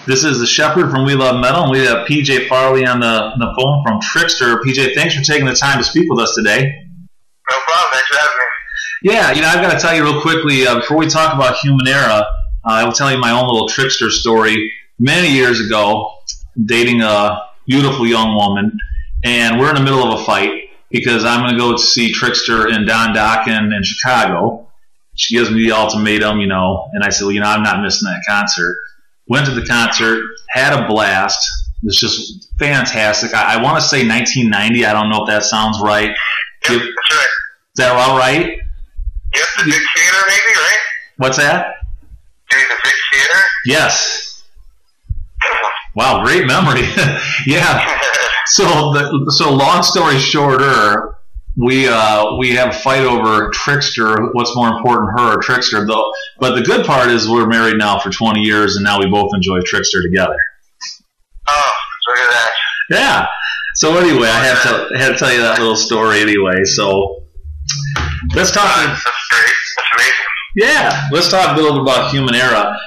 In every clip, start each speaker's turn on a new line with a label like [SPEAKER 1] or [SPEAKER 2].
[SPEAKER 1] This is the Shepherd from We Love Metal, and we have PJ Farley on the phone from Trixter. PJ, thanks for taking the time to speak with us today.
[SPEAKER 2] No problem. Thanks for having me.
[SPEAKER 1] Yeah, I've got to tell you real quickly, before we talk about Human Era, I will tell you my own little Trixter story. Many years ago, dating a beautiful young woman, and we're in the middle of a fight because I'm going to go see Trixter in Don Dokken in Chicago. She gives me the ultimatum, and I said, well, I'm not missing that concert. Went to the concert, had a blast. It's just fantastic. I want to say 1990. I don't know if that sounds right.
[SPEAKER 2] Yep, that's right.
[SPEAKER 1] Is that all right?
[SPEAKER 2] Yep, the big theater maybe, right?
[SPEAKER 1] What's that?
[SPEAKER 2] The big theater?
[SPEAKER 1] Yes. Wow, great memory. Yeah. So long story shorter, we have a fight over Trixter. What's more important, her or Trixter? Though, but the good part is we're married now for 20 years, and now we both enjoy Trixter together.
[SPEAKER 2] Oh, look at that.
[SPEAKER 1] Yeah. So anyway, I had to tell you that little story anyway. So let's talk.
[SPEAKER 2] That's great. That's amazing.
[SPEAKER 1] Yeah. Let's talk a little bit about Human Era.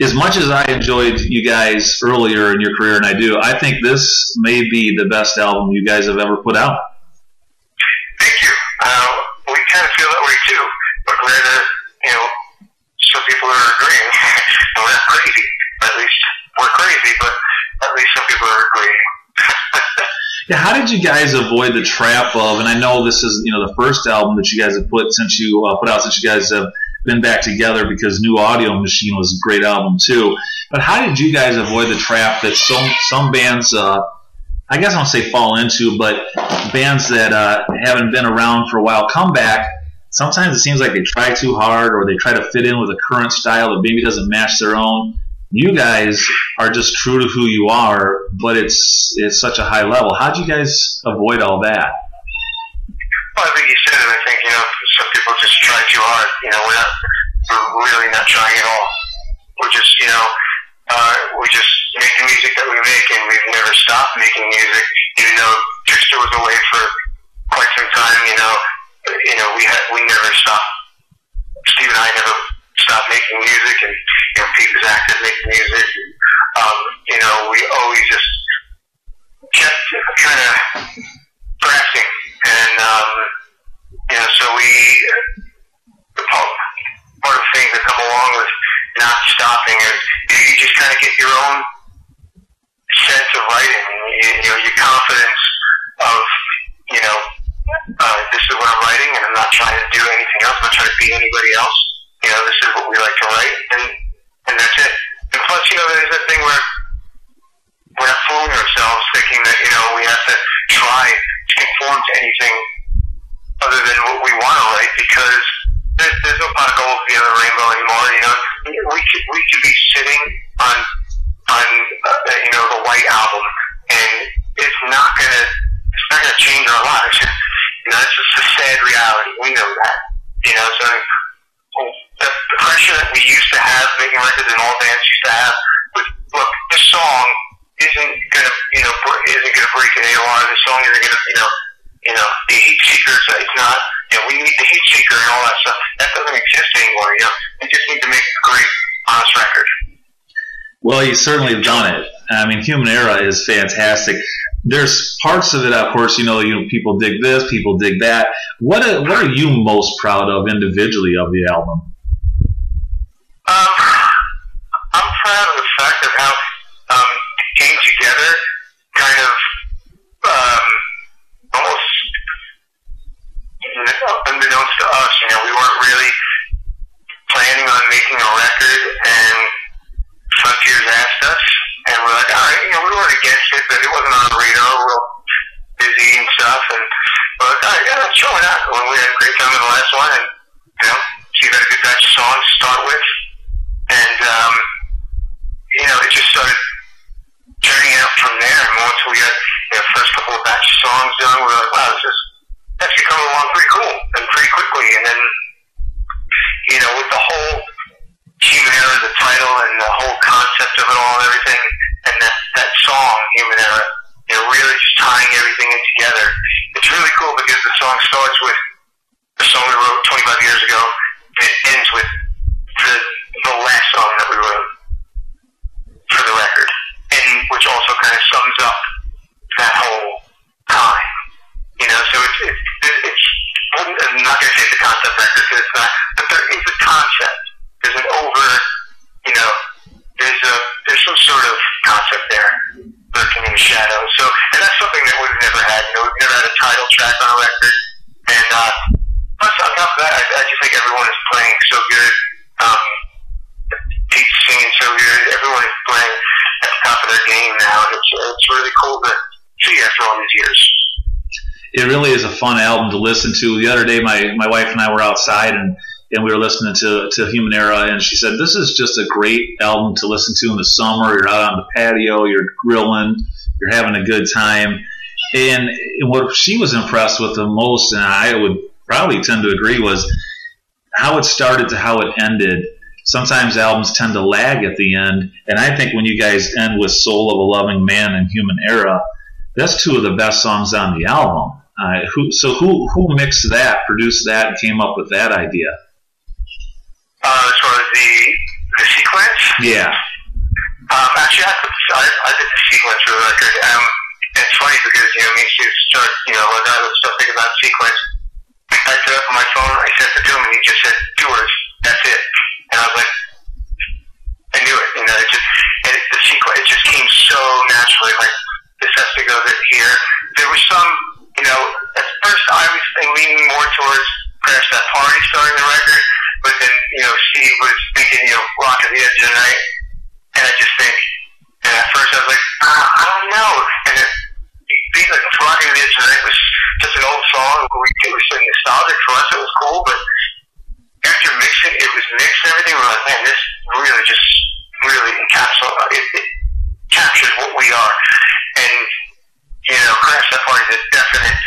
[SPEAKER 1] As much as I enjoyed you guys earlier in your career, and I do, I think this may be the best album you guys have ever put out.
[SPEAKER 2] Thank you. We kind of feel that way too, but glad that some people are agreeing. We're not crazy. At least we're crazy, but at least some people are agreeing.
[SPEAKER 1] Yeah, how did you guys avoid the trap of? And I know this is the first album that you guys have put out since you guys have been back together, because New Audio Machine was a great album too. But how did you guys avoid the trap that some bands, I guess I don't say fall into, but bands that haven't been around for a while come back? Sometimes it seems like they try too hard, or they try to fit in with a current style that maybe doesn't match their own. You guys are just true to who you are, but it's such a high level. How did you guys avoid all that?
[SPEAKER 2] Well, I think you said it. I think, some people just try too hard. We're really not trying at all. We're just, we just make the music that we make, and we've never stopped making music, even though Trixter was away for quite some time. We never stopped. Steve and I never stopped making music, and Pete was active making music. We always just kept kind of pressing, and so part of the things that come along with not stopping is you just kind of get your own sense of writing, your confidence of this is what I'm writing, and I'm not trying to do anything else. I'm not trying to be anybody else. This is what we like to write, and that's it. And plus, there's that thing where we're not fooling ourselves thinking that we have to try to conform to anything other than what we want to write, because there's no pot of gold at the end of the rainbow anymore. We could be sitting on the White Album, and it's not gonna change our lives. It's just a sad reality. We know that. So the pressure that we used to have making records, and all bands used to have, was, look, this song isn't gonna break an AOR. This song isn't gonna the heat seekers. It's not. We need the heat seeker and all that stuff. That doesn't exist anymore. We just need to make a great, honest record.
[SPEAKER 1] Well, you certainly have done it. I mean, Human Era is fantastic. There's parts of it, of course, people dig this, people dig that. What are you most proud of individually of the album?
[SPEAKER 2] I'm proud of the fact of how it came together, kind of almost unbeknownst to us. We weren't really planning on making a record, and Frontiers asked us, and we're like, all right, we weren't against it, but it wasn't on the radar. We're real busy and stuff, and we're like, all right, yeah, sure, why not? Well, we had a great time in the last one, and so you got a good batch of songs to start with, and it just started turning out from there. And once we got the first couple of batch of songs done, we were like, wow, this is actually coming along pretty cool and pretty quickly. And then, with the whole Human Era, the title, and the whole concept of it all and everything, and that song, Human Era, really just tying everything in together. It's really cool because the song starts with the song we wrote 25 years ago, and it ends with the last song that we wrote. I'm not going to say it's a concept record because it's not, but there is a concept. There's an there's some sort of concept there lurking in the shadows. So, and that's something that we've never had. We've never had a title track on a record. And plus, on top of that, I just think everyone is playing so good. Pete's singing so good. Everyone is playing at the top of their game now. It's really cool to see after all these years.
[SPEAKER 1] It really is a fun album to listen to. The other day, my wife and I were outside and we were listening to Human Era, and she said, this is just a great album to listen to in the summer. You're out on the patio, you're grilling, you're having a good time. And what she was impressed with the most, and I would probably tend to agree, was how it started to how it ended. Sometimes albums tend to lag at the end, and I think when you guys end with Soul of a Loving Man and Human Era, that's two of the best songs on the album. Who mixed that, produced that, and came up with that idea?
[SPEAKER 2] As far as the sequence?
[SPEAKER 1] Yeah.
[SPEAKER 2] Actually, I did the sequence for the record. It's funny because, me and Steve start thinking about sequence. I typed it up on my phone, I sent it to him, and he just said 2 words, that's it. And I was like, I knew it, the sequence, it just came so naturally, like, this has to go here. There was some, at first I was leaning more towards Crash That Party starting the record, but then, Steve was thinking, Rock at the Edge of the Night, and I just think, and at first I was like, I don't know, and then like Rock at the Edge of the Night was just an old song, it was so nostalgic for us, it was cool, but after mixing, it was mixed and everything, we were like, man, this really encapsulates, it captures what we are, and Crash That Party is a definite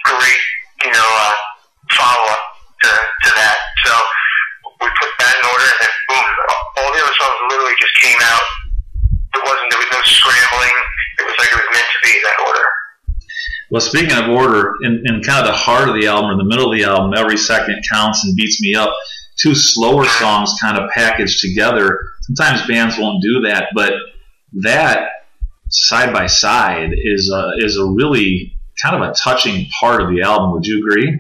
[SPEAKER 2] great, follow-up to that. So we put that in order, and then boom, all the other songs literally just came out. There was no scrambling. It was like it was meant to be, that order.
[SPEAKER 1] Well, speaking of order, in kind of the heart of the album, or the middle of the album, Every Second Counts and Beats Me Up, 2 slower songs kind of packaged together. Sometimes bands won't do that, but that side by side is a really kind of a touching part of the album. Would you agree?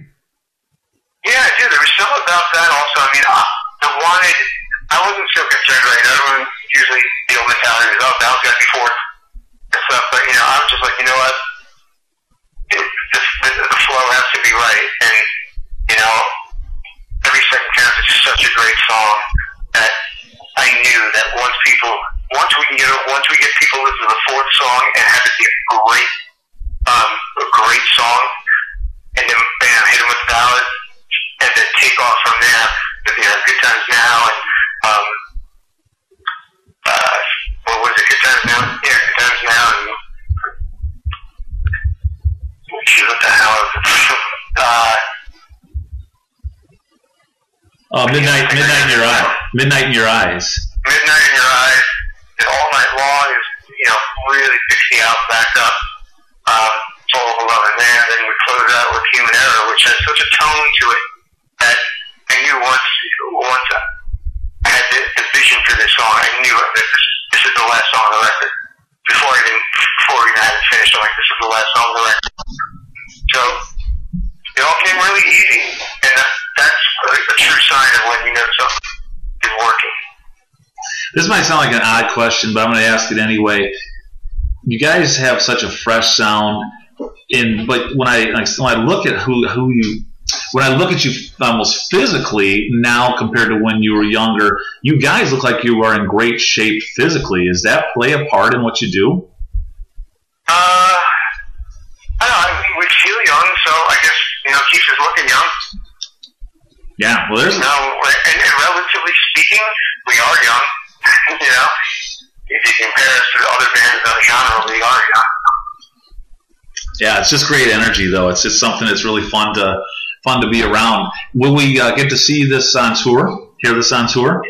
[SPEAKER 2] Yeah, I do. There was something about that also. I mean, I wasn't so concerned, right? Everyone usually, the old mentality is, that was got to be fourth and stuff, but, I was just like, you know what? The flow has to be right, and, Every Second Counts is such a great song that I knew that once we get people listen to the 4th song and have it be a great song, and then bam, hit them with the ballad, and then take off from there. Good Times Now, and what was it? Good Times Now? Yeah, Good Times Now, and what the hell is it?
[SPEAKER 1] Midnight in Your Eyes. Midnight in Your Eyes.
[SPEAKER 2] Midnight in Your Eyes. And All Night Long is, really picks the album back up. Soul of a Loving Man. Then we close out with Human Era, which has such a tone to it that I knew once I had the vision for this song, I knew that this is the last song on the record. Before we even had it finished, I'm like, this is the last song on the record. So it all came really easy, and that's a true sign of when something is working.
[SPEAKER 1] This might sound like an odd question, but I'm going to ask it anyway. You guys have such a fresh sound, but when I look at when I look at you almost physically now compared to when you were younger, you guys look like you are in great shape physically. Does that play a part in what you do?
[SPEAKER 2] I don't know. We feel young, so I guess keeps us looking young.
[SPEAKER 1] Yeah, well, there's
[SPEAKER 2] and relatively speaking, we are young. If you compare us to other bands in the genre, we are young.
[SPEAKER 1] Yeah, it's just great energy, though. It's just something that's really fun to be around. Will we get to see this on tour? Hear this on tour?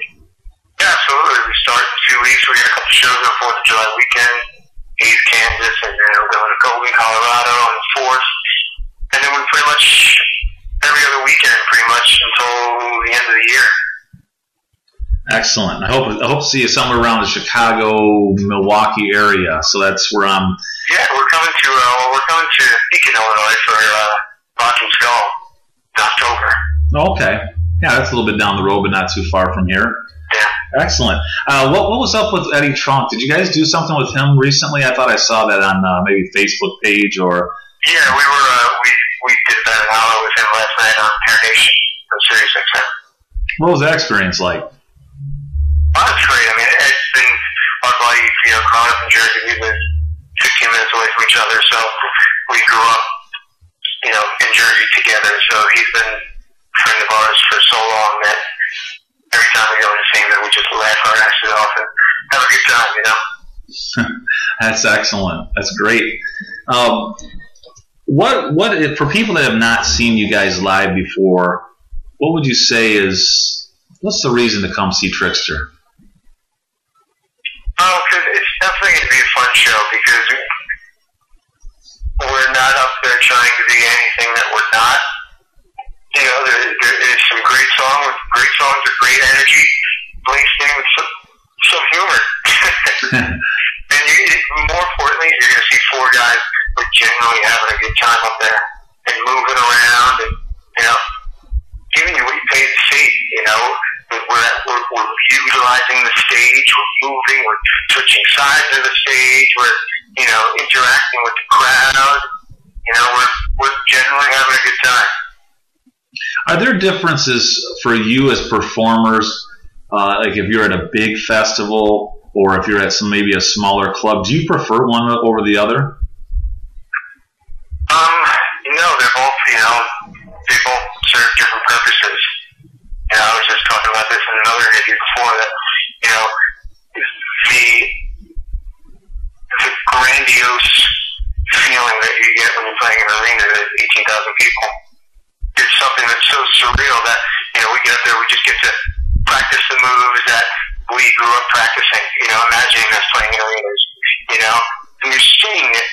[SPEAKER 2] Yeah, absolutely. We start in 2 weeks. We got a couple shows on 4th of July weekend, East Kansas, and then we're going to Golden, Colorado on the 4th. And then we pretty much every other weekend, pretty much until the end of the year.
[SPEAKER 1] Excellent. I hope to see you somewhere around the Chicago, Milwaukee area. So that's where I'm.
[SPEAKER 2] Yeah, we're coming to Beacon, Illinois for Rock and Skull in October.
[SPEAKER 1] Okay. Yeah, that's a little bit down the road, but not too far from here.
[SPEAKER 2] Yeah.
[SPEAKER 1] Excellent. What was up with Eddie Trunk? Did you guys do something with him recently? I thought I saw that on maybe Facebook page or.
[SPEAKER 2] Yeah, we did that in Hollow with him last night on Hair Nation on Sirius XM.
[SPEAKER 1] What was that experience like?
[SPEAKER 2] Oh, it's great. I mean, Ed's been our buddy, growing up in Jersey. We live 15 minutes away from each other, so we grew up, in Jersey together. So he's been a friend of ours for so long that every time we go in the same room, we just laugh our asses off and have a good time,
[SPEAKER 1] That's excellent. That's great. What for people that have not seen you guys live before, what would you say what's the reason to come see Trixter?
[SPEAKER 2] Oh, because it's definitely going to be a fun show because we're not up there trying to be anything that we're not. There is some great songs with great energy, laced in with some humor. And more importantly, you're going to see four guys who are genuinely having a good time up there and moving around and, giving you what you paid to see, We're utilizing the stage, we're moving, we're switching sides of the stage, we're, interacting with the crowd, we're generally having a good time.
[SPEAKER 1] Are there differences for you as performers, like if you're at a big festival or if you're at maybe a smaller club? Do you prefer one over the other?
[SPEAKER 2] No, they both serve different purposes. I was just talking about this in another interview before that, the grandiose feeling that you get when you're playing an arena with 18,000 people is something that's so surreal that, we get up there, we just get to practice the moves that we grew up practicing, imagining us playing in arenas, and you're seeing it,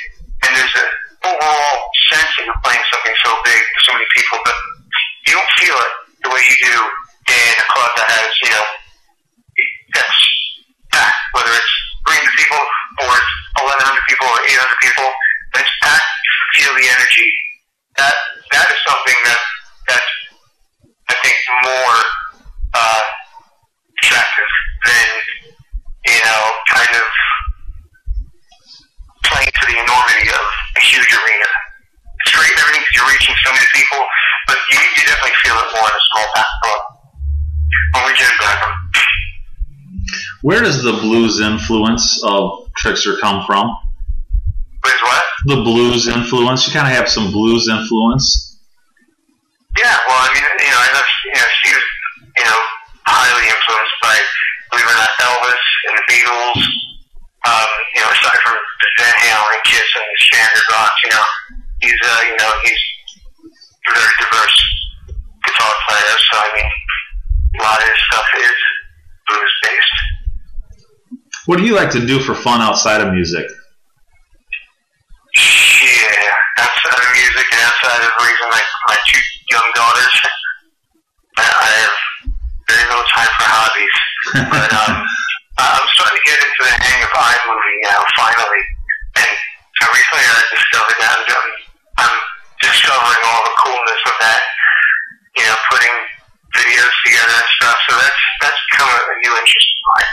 [SPEAKER 2] and there's an overall sense that you're playing something so big for so many people, but you don't feel it the way you do in a club that has, that's packed, whether it's 300 people or it's 1,100 people or 800 people, but it's packed, you feel the energy. That is something that's I think more attractive than, kind of playing to the enormity of a huge arena. It's great and everything because you're reaching so many people, but you definitely feel it more in a small packed club. When we get back.
[SPEAKER 1] Where does the blues influence of Trixter come from?
[SPEAKER 2] Blues what?
[SPEAKER 1] The blues influence. You kind of have some blues influence.
[SPEAKER 2] Yeah, well, I mean, I know, she was, highly influenced by, believe it or not, Elvis and the Beatles. Aside from Van Halen and Kiss and the standard rock, he's a very diverse guitar player. So I mean, a lot of his stuff is blues based.
[SPEAKER 1] What do you like to do for fun outside of music?
[SPEAKER 2] Yeah, outside of music and outside of raising my two young daughters, I have very little time for hobbies. But I'm starting to get into the hang of iMovie now, finally. And recently I discovered that I'm discovering all the coolness of that, putting videos together and stuff. So that's become a new interest of mine.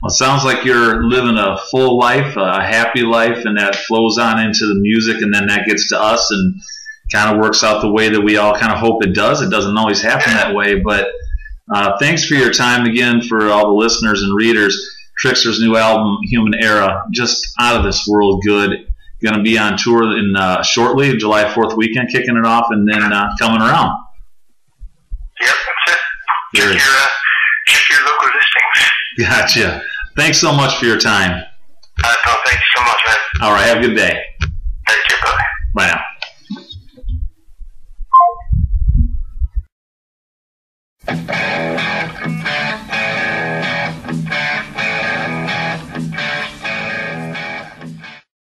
[SPEAKER 1] Well, it sounds like you're living a full life, a happy life, and that flows on into the music, and then that gets to us and kind of works out the way that we all kind of hope it does. It doesn't always happen that way, but thanks for your time again for all the listeners and readers. Trixter's new album, Human Era, just out of this world good. Going to be on tour in shortly, July 4th weekend, kicking it off, and then coming around.
[SPEAKER 2] Yep, that's it. Check your local listings.
[SPEAKER 1] Gotcha. Thanks so much for your time.
[SPEAKER 2] Thank you so much, man.
[SPEAKER 1] All right, have a good day.
[SPEAKER 2] Thank you, brother.
[SPEAKER 1] Bye now.